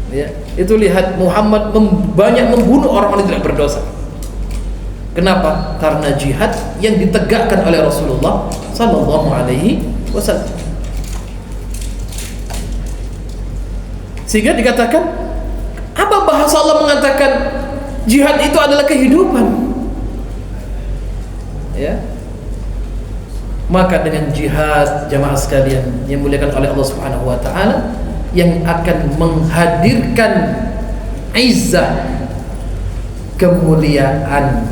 Ya, itu lihat Muhammad banyak membunuh orang-orang yang tidak berdosa. Kenapa? Karena jihad yang ditegakkan oleh Rasulullah sallallahu alaihi wasallam. Sehingga dikatakan, apa bahasa Allah mengatakan jihad itu adalah kehidupan? Ya. Maka dengan jihad, jamaah sekalian yang dimuliakan oleh Allah Subhanahu wa taala, yang akan menghadirkan izzah, kemuliaan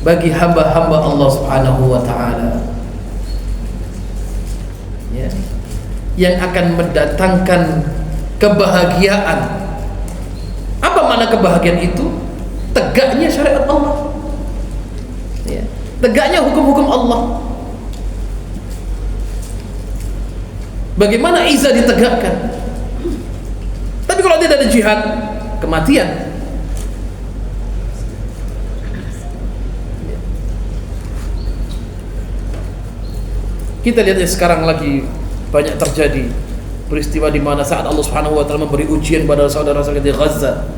bagi hamba-hamba Allah Subhanahu wa taala, ya, yang akan mendatangkan kebahagiaan. Apa makna kebahagiaan itu? Tegaknya syariat Allah, ya, tegaknya hukum-hukum Allah. Bagaimana izzah ditegakkan? Tapi kalau tidak ada jihad, kematian. Kita lihat ya, sekarang lagi banyak terjadi peristiwa di mana saat Allah Subhanahu wa taala memberi ujian pada saudara-saudara di Gaza.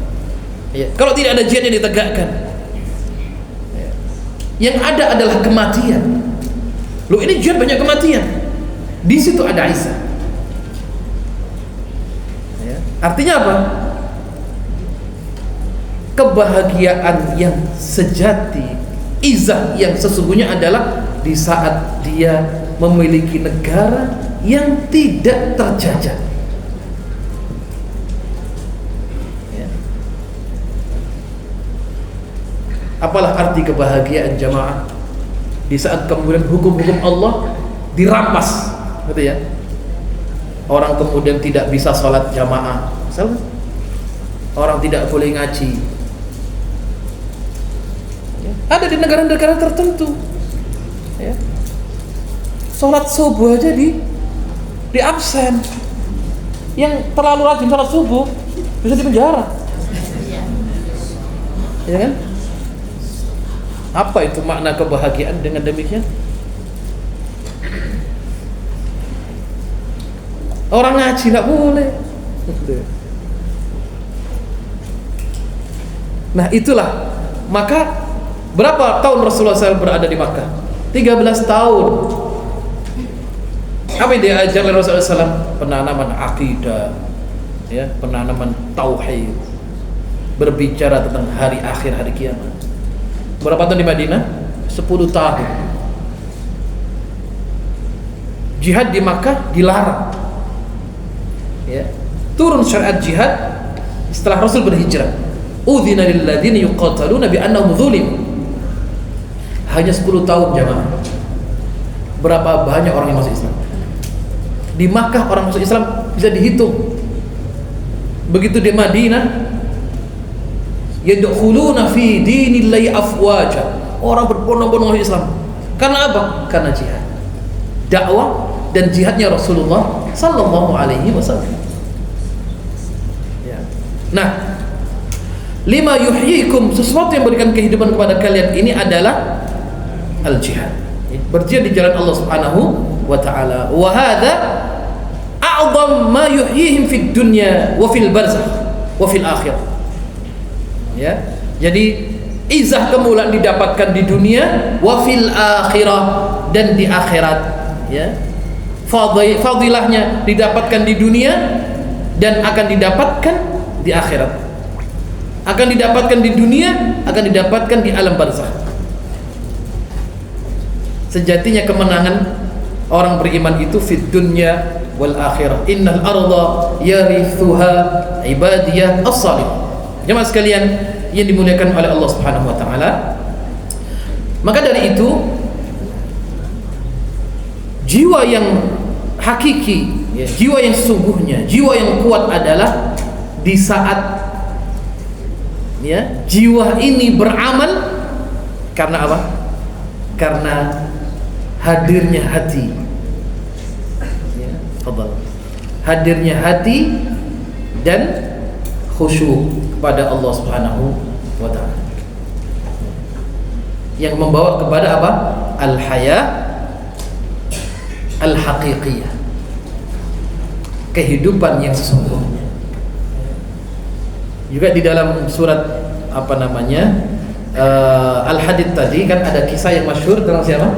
Ya. Kalau tidak ada jihad yang ditegakkan, ya, yang ada adalah kematian. Loh, ini jihad banyak kematian. Di situ ada izzah. Artinya apa? Kebahagiaan yang sejati, izzah yang sesungguhnya adalah di saat dia memiliki negara yang tidak terjajah. Ya. Apalah arti kebahagiaan jamaah di saat kemudian hukum-hukum Allah dirampas, gitu ya? Orang kemudian tidak bisa sholat jamaah, misalnya orang tidak boleh ngaji, ya. Ada di negara-negara tertentu, ya. Sholat subuh aja di absen. Yang terlalu rajin sholat subuh bisa dipenjara, ya kan? Apa itu makna kebahagiaan dengan demikian? Orang ngaji nggak boleh. Nah itulah. Maka berapa tahun Rasulullah SAW berada di Makkah? 13 tahun. Apa yang diajar oleh Rasulullah SAW? Penanaman akidah, ya, penanaman tauhid, berbicara tentang hari akhir, hari kiamat. Berapa tahun di Madinah? 10 tahun. Jihad di Makkah dilarang. Ya. Turun syariat jihad setelah Rasul berhijrah. Udzina lil ladzina yuqataluna bi annahum zulim. Hanya 10 tahun jamaah. Berapa banyak orang yang masuk Islam? Di Makkah orang masuk Islam bisa dihitung. Begitu di Madinah, yadkhuluna fi dinillahi afwaja. Orang berbondong-bondong masuk Islam. Karena apa? Karena jihad. Dakwah dan jihadnya Rasulullah sallallahu alaihi wasallam. Ya. Nah, lima yuhyikum, sesuatu yang memberikan kehidupan kepada kalian ini adalah al-jihad. Berjihad di jalan Allah Subhanahu wa taala. Wa hadza a'dham ma yuhyihim fid dunya wa fil barzakh wa fil akhirah. Ya. Jadi izah kemuliaan didapatkan di dunia, wa fil akhirah, dan di akhirat, ya. Fadilahnya didapatkan di dunia dan akan didapatkan di akhirat. akan didapatkan di dunia, akan didapatkan di alam barzakh. Sejatinya kemenangan orang beriman itu fid dunya wal akhirah. Innal arda yarithuha ibadiyah as-salih. Jemaah sekalian yang dimuliakan oleh Allah Subhanahu wa taala, maka dari itu jiwa yang hakiki, ya, jiwa yang sesungguhnya, jiwa yang kuat adalah di saat, ya, jiwa ini beramal karena apa? Karena hadirnya hati, ya, fadhal. Hadirnya hati dan khusyuk kepada Allah Subhanahu wa taala, yang membawa kepada apa? Al-haya al-haqiqiyah, kehidupan yang sesungguhnya. Juga di dalam surat apa namanya, Al-Hadid tadi kan ada kisah yang masyhur tentang siapa?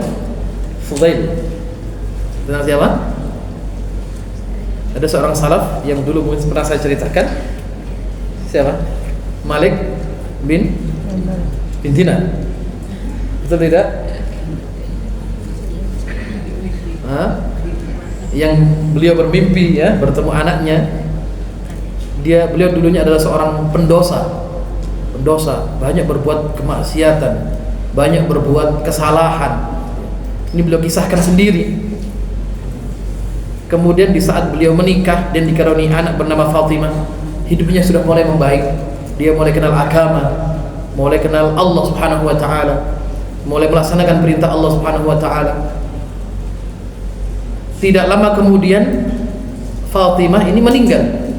Fudail. Tentang siapa? Ada seorang salaf yang dulu mungkin pernah saya ceritakan. Siapa? Malik bin Dinar. Betul tidak? Yang beliau bermimpi, ya, bertemu anaknya. Beliau dulunya adalah seorang pendosa, banyak berbuat kemaksiatan, banyak berbuat kesalahan. Ini beliau kisahkan sendiri. Kemudian di saat beliau menikah dan dikaruniai anak bernama Fatimah, hidupnya sudah mulai membaik. Dia mulai kenal agama, mulai kenal Allah Subhanahu wa taala, mulai melaksanakan perintah Allah Subhanahu wa taala. Tidak lama kemudian Fatimah ini meninggal,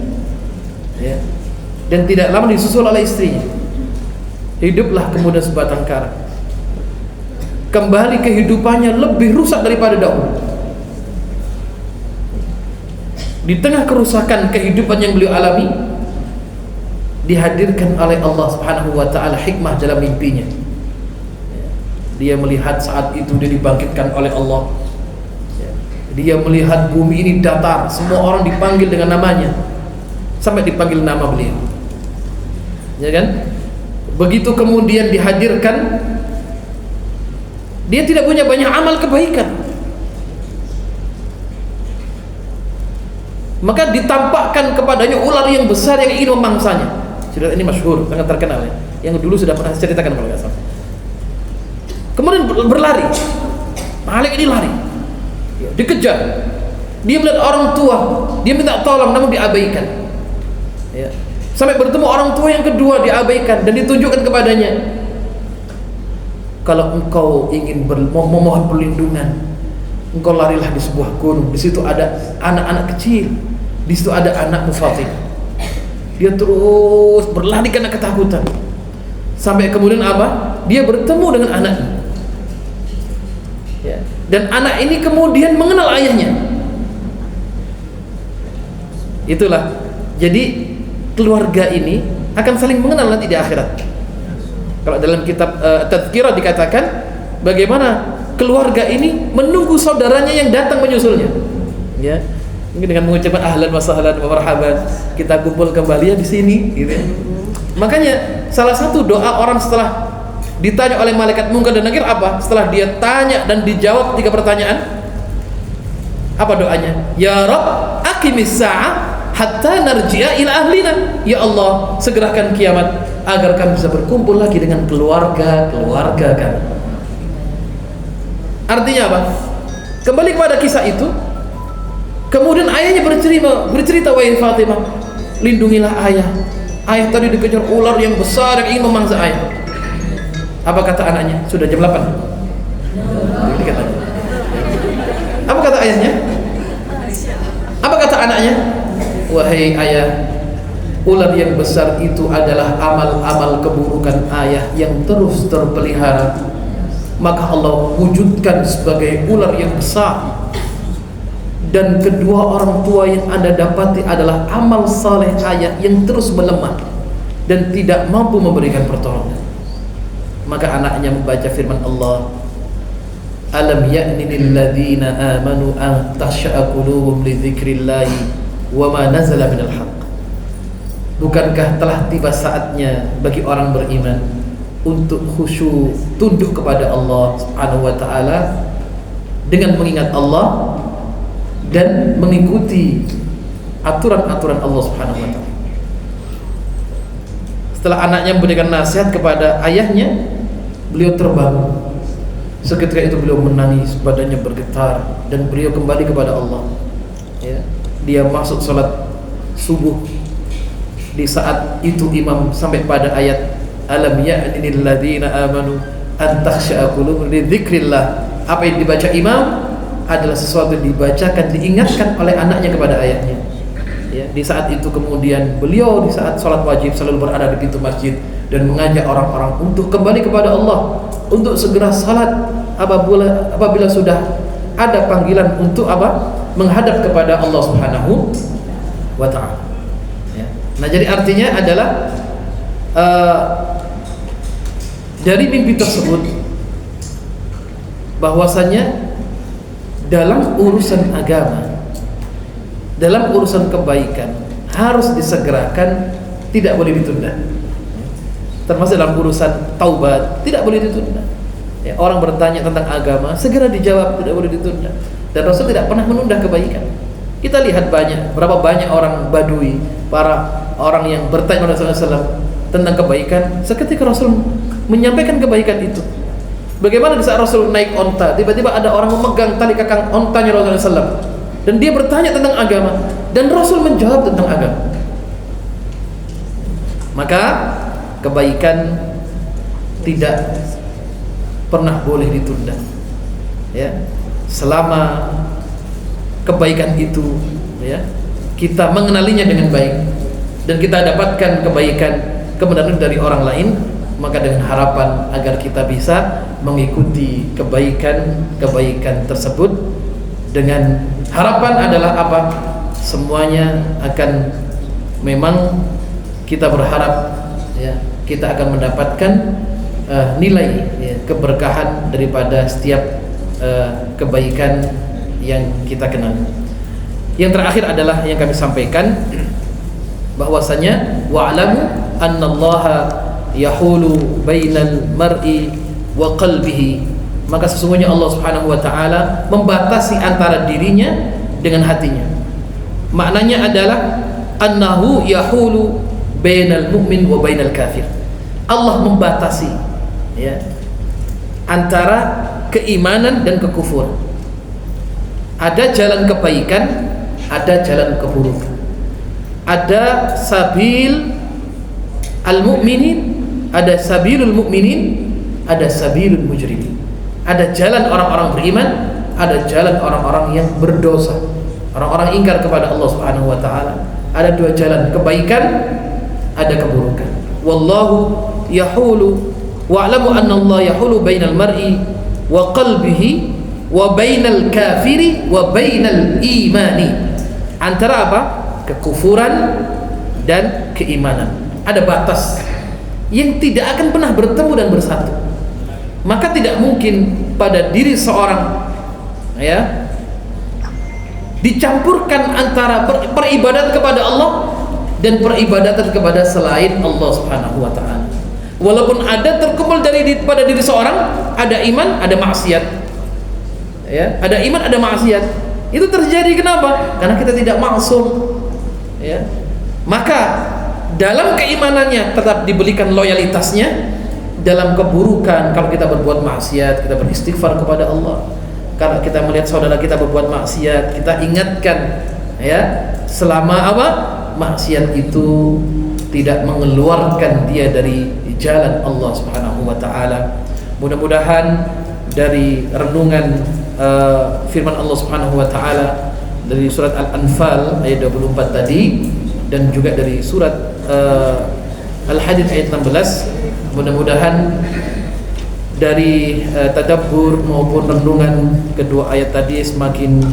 ya, dan tidak lama disusul oleh istrinya. Hiduplah kemudian sebatang kara. Kembali kehidupannya lebih rusak daripada dahulu. Di tengah kerusakan kehidupan yang beliau alami, dihadirkan oleh Allah Subhanahu wa taala hikmah dalam mimpinya. Dia melihat saat itu dia dibangkitkan oleh Allah. Dia melihat bumi ini datar, semua orang dipanggil dengan namanya, sampai dipanggil nama beliau, ya kan? Begitu kemudian dihadirkan, dia tidak punya banyak amal kebaikan, maka ditampakkan kepadanya ular yang besar yang ingin memangsanya. Cerita ini masyhur, sangat terkenal, ya, yang dulu sudah pernah saya ceritakan kalau nggak salah. Kemudian berlari, Malik ini lari, dikejar. Dia melihat orang tua, dia minta tolong namun diabaikan, ya. Sampai bertemu orang tua yang kedua, diabaikan dan ditunjukkan kepadanya, kalau engkau ingin memohon perlindungan, engkau larilah di sebuah gunung. Di situ ada anak-anak kecil, di situ ada anakmu Fatimah. Dia terus berlari karena ketakutan, sampai kemudian apa? Dia bertemu dengan anaknya, ya. Dan anak ini kemudian mengenal ayahnya. Itulah, jadi keluarga ini akan saling mengenal nanti di akhirat. Kalau dalam kitab Tadhkirah dikatakan bagaimana keluarga ini menunggu saudaranya yang datang menyusulnya, ya. Mungkin dengan mengucapkan ahlan wa sahlan wa marhaban, kita kumpul kembali ya di sini, gitu. Makanya salah satu doa orang setelah ditanya oleh malaikat Munkar dan Nakir apa? Setelah dia tanya dan dijawab 3 pertanyaan, apa doanya? Ya Rabb, aqimis sa'ah hatta narji'a ila ahlina. Ya Allah, segerakan kiamat agar kami bisa berkumpul lagi dengan keluarga kami. Artinya apa? Kembali kepada kisah itu. Kemudian ayahnya bercerita, wahai Fatimah, lindungilah ayah. Ayah tadi dikejar ular yang besar yang ingin memangsa ayah. Apa kata anaknya? Sudah jam 8. Apa kata ayahnya? Apa kata anaknya? Wahai ayah, ular yang besar itu adalah amal-amal keburukan ayah yang terus terpelihara. Maka Allah wujudkan sebagai ular yang besar. Dan kedua orang tua yang Anda dapati adalah amal saleh ayah yang terus melemah dan tidak mampu memberikan pertolongan. Maka anaknya membaca firman Allah, alam ya'ni lil ladzina amanu an takhsha'a qulubuhum li dzikrillahi wa ma nazala minal haqq. Bukankah telah tiba saatnya bagi orang beriman untuk khusyuk, tunduk kepada Allah Subhanahu wa taala dengan mengingat Allah dan mengikuti aturan-aturan Allah Subhanahu wa taala. Setelah anaknya memberikan nasihat kepada ayahnya, beliau terbangun. Seketika itu beliau menangis, badannya bergetar, dan beliau kembali kepada Allah. Ya, dia masuk salat subuh. Di saat itu imam sampai pada ayat alam ya'ni lil ladzina amanu an takhsha'a qulubuhum li dzikrillah. Apa yang dibaca imam adalah sesuatu yang dibacakan, diingatkan oleh anaknya kepada ayahnya. Ya, di saat itu kemudian beliau di saat salat wajib selalu berada di pintu masjid dan mengajak orang-orang untuk kembali kepada Allah, untuk segera salat apabila sudah ada panggilan untuk menghadap kepada Allah Subhanahu wa taala. Nah, jadi artinya adalah dari mimpi tersebut bahwasanya dalam urusan agama, dalam urusan kebaikan harus disegerakan, tidak boleh ditunda. Termasuk dalam urusan taubat tidak boleh ditunda. Ya, orang bertanya tentang agama segera dijawab, tidak boleh ditunda. Dan Rasul tidak pernah menunda kebaikan. Kita lihat berapa banyak orang Badui, para orang yang bertanya kepada Rasulullah SAW tentang kebaikan. Seketika Rasul menyampaikan kebaikan itu. Bagaimana di saat Rasul naik onta, tiba-tiba ada orang memegang tali kakang ontanya Rasulullah SAW, dan dia bertanya tentang agama, dan Rasul menjawab tentang agama. Maka kebaikan tidak pernah boleh ditunda. Ya, selama kebaikan itu, ya, kita mengenalinya dengan baik dan kita dapatkan kebaikan, kebenaran dari orang lain, maka dengan harapan agar kita bisa mengikuti kebaikan tersebut, dengan harapan adalah apa? Semuanya akan, memang kita berharap, ya, kita akan mendapatkan nilai, ya, keberkahan daripada setiap kebaikan yang kita kenal. Yang terakhir adalah yang kami sampaikan, bahwasanya wa'lamu annallaha yahulu bainal mar'i wa qalbihi, maka sesungguhnya Allah Subhanahu wa taala membatasi antara dirinya dengan hatinya. Maknanya adalah annahu yahulu bainal mu'min wa bainal kafir. Allah membatasi, ya, antara keimanan dan kekufuran. Ada jalan kebaikan, ada jalan keburukan. Ada sabil al-mu'minin, ada sabilul mu'minin, ada sabilul mujrimin. Ada jalan orang-orang beriman, ada jalan orang-orang yang berdosa, orang-orang ingkar kepada Allah Subhanahu wa taala. Ada dua jalan, kebaikan, ada keburukan. Wallahu yahulu wa'lamu anna Allah yahulu bainal mar'i wa qalbihi wa bainal kafiri wa bainal imani. Antara apa? Kekufuran dan keimanan. Ada batas yang tidak akan pernah bertemu dan bersatu. Maka tidak mungkin pada diri seorang, ya, dicampurkan antara peribadatan kepada Allah dan peribadatan kepada selain Allah Subhanahu wa taala. Walaupun ada terkumpul pada diri seorang, ada iman, ada maksiat. Ya, ada iman, ada maksiat. Itu terjadi kenapa? Karena kita tidak maksum. Ya. Maka dalam keimanannya tetap diberikan loyalitasnya, dalam keburukan kalau kita berbuat maksiat, kita beristighfar kepada Allah. Kalau kita melihat saudara kita berbuat maksiat, kita ingatkan, ya, selama apa? Maksiat itu tidak mengeluarkan dia dari jalan Allah Subhanahu wa taala. Mudah-mudahan dari renungan firman Allah Subhanahu wa taala dari surat Al-Anfal ayat 24 tadi, dan juga dari surat Al-Hadid ayat 16, mudah-mudahan dari tadabbur maupun renungan kedua ayat tadi semakin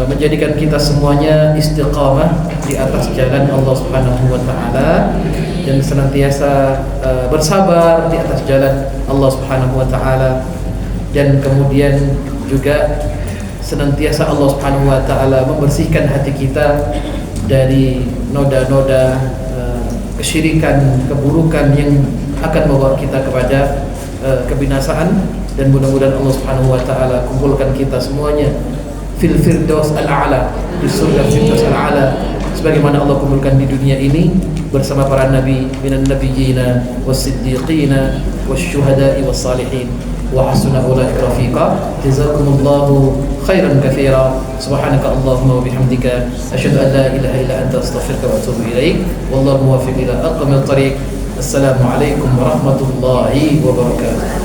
menjadikan kita semuanya istiqamah di atas jalan Allah Subhanahu wa taala, dan senantiasa bersabar di atas jalan Allah Subhanahu wa taala, dan kemudian juga senantiasa Allah Subhanahu wa taala membersihkan hati kita dari noda-noda kesyirikan, keburukan yang akan membawa kita kepada kebinasaan. Dan mudah-mudahan Allah Subhanahu wa taala kumpulkan kita semuanya fil firdaus al-a'la, di surga firdaus al-a'la, sebagaimana Allah kumpulkan di dunia ini bersama para nabi, minan nabiyyina was-siddiqina wasyuhada'i was-salihin wa hasuna ulaika rafiqa. Jazakumullahu khairan katsira. Subhanaka Allahumma wa bihamdika asyhadu an la ilaha illa anta astaghfiruka wa atubu ilaik. Wallahu muwaffiq ila aqwamit thariq. Assalamualaikum warahmatullahi wabarakatuh.